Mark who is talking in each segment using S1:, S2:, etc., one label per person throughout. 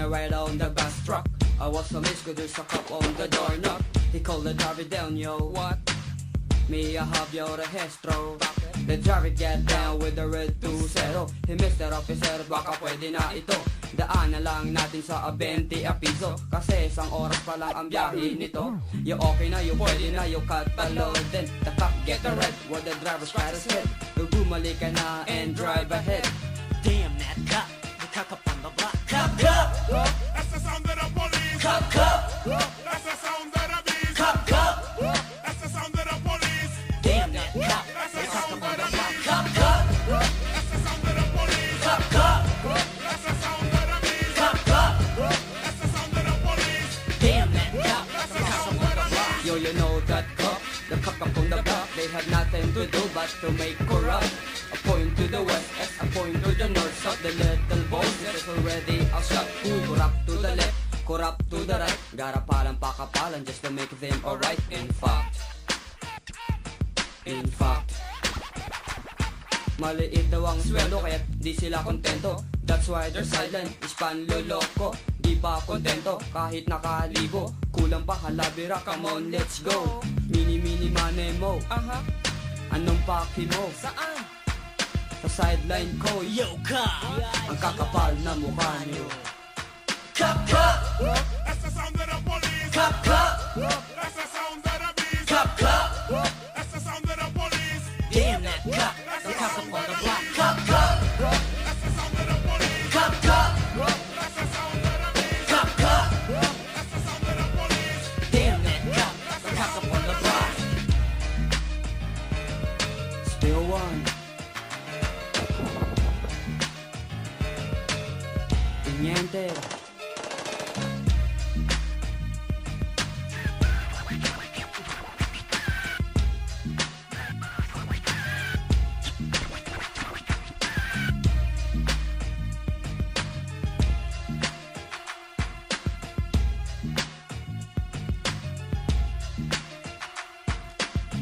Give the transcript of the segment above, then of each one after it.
S1: a ride on the bus truck. I was amazed cause there's a cop on the door knock. He called the driver down, yo. What? Me, I have your registro. The driver get down with the red 2-0. He Mr. Officer, baka pwede na ito. Daan na lang natin sa 20 a piso. Kasi isang oras pa lang ang biyahe nito. You okay na, you pwede na, you katalod din. The cop get the red, while the driver's try to sit. Bumalik ka na and drive ahead.
S2: Damn that cop, the cock up on the block. Cop, cop,
S3: That's the sound of the police.
S2: cop, cop,
S3: That's the sound of the beast.
S2: cop, cop.
S3: That's the sound of the police.
S2: Damn that cop,
S3: That's
S2: the
S3: the
S2: cock
S3: sound
S2: up on
S3: of
S2: the
S3: the
S2: block.
S3: beast.
S2: Cop, cop,
S3: That's the sound of the police.
S2: cop, cop,
S3: That's the sound of the beast.
S2: cop, cop.
S3: That's the sound of the police.
S2: Damn that cop, the cock up on the block.
S1: Yo, you know that cop, the cop up on the block. They had nothing to do but to make corrupt. A point to the west, a point to the north, south. The little boy is already a shot. Corrupt to the left, corrupt to the right. Garapalan pakapalan just to make them alright. In fact, maliit daw ang sweldo kaya di sila kontento. That's why they're silent, is panloloko. Di pa kontento kahit nakalibo. Kulang pa halabira, come on let's go. Mini money mo, anong paki mo?
S2: Saan?
S1: Sa sideline ko,
S2: Yo, cop,
S1: ang kakapal na mukha niyo.
S2: cop, cop,
S3: That's the sound of the police.
S2: cop, cop,
S3: That's the sound of the beast.
S2: cop, cop.
S3: That's the sound of the police.
S2: Damn that cop, the cock up on the block. Cop, cop,
S3: That's the sound of the police.
S2: cop, cop,
S3: That's the sound of the beast.
S2: cop, cop.
S3: That's the sound of the police.
S2: Damn that cop, the cock up on the block.
S1: Still one. Teniente.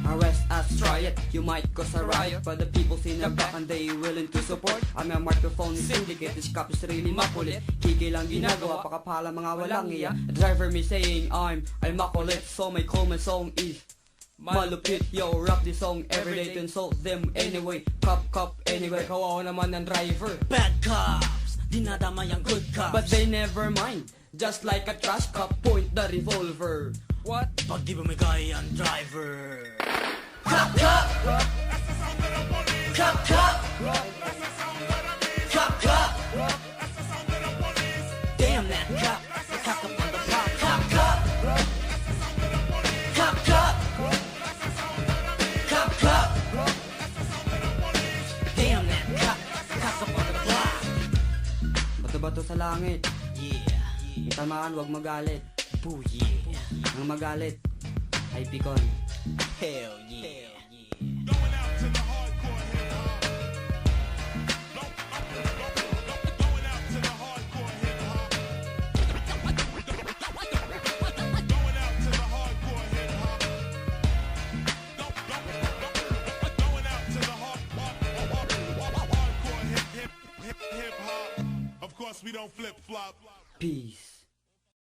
S1: Arrest us, try it, you might cause a riot. But the people's in the back and they willing to support. I'm a microphone syndicate, this cop is really makulit. Kiki lang ginagawa, pakapala mga walang iya. A driver me saying I'm makulit. So my common song is malupit. Yo, rap this song everyday to insult them anyway. Cop anyway, kawawa naman ng driver.
S2: Bad cops, dinadamay ang good cops.
S1: But they never mind, just like a trash cop, point the revolver. What?
S2: Pag di bumigay ang driver. Cop, cop,
S3: That's the sound of the police.
S2: cop, cop,
S3: That's the sound of the beast.
S2: cop, cop.
S3: That's the sound of the police.
S2: Damn that cop, the cock up on the block. Cop, cop,
S3: That's the sound of the police.
S2: cop, cop,
S3: That's the sound of the beast.
S2: cop, cop.
S3: That's the sound of the police.
S2: Damn that cop, the cock up on the block.
S1: Bato-bato sa langit,
S2: Yeah,
S1: tamaan wag magalit.
S2: boo yeah,
S1: Ang magalit ay pikon.
S2: hell yeah.
S3: Going out to the hardcore hip hop. Going out to the hardcore hip hop. Going out to the hardcore hip hop. Going out to the hardcore hip hop. Of course we don't flip flop.
S1: Peace.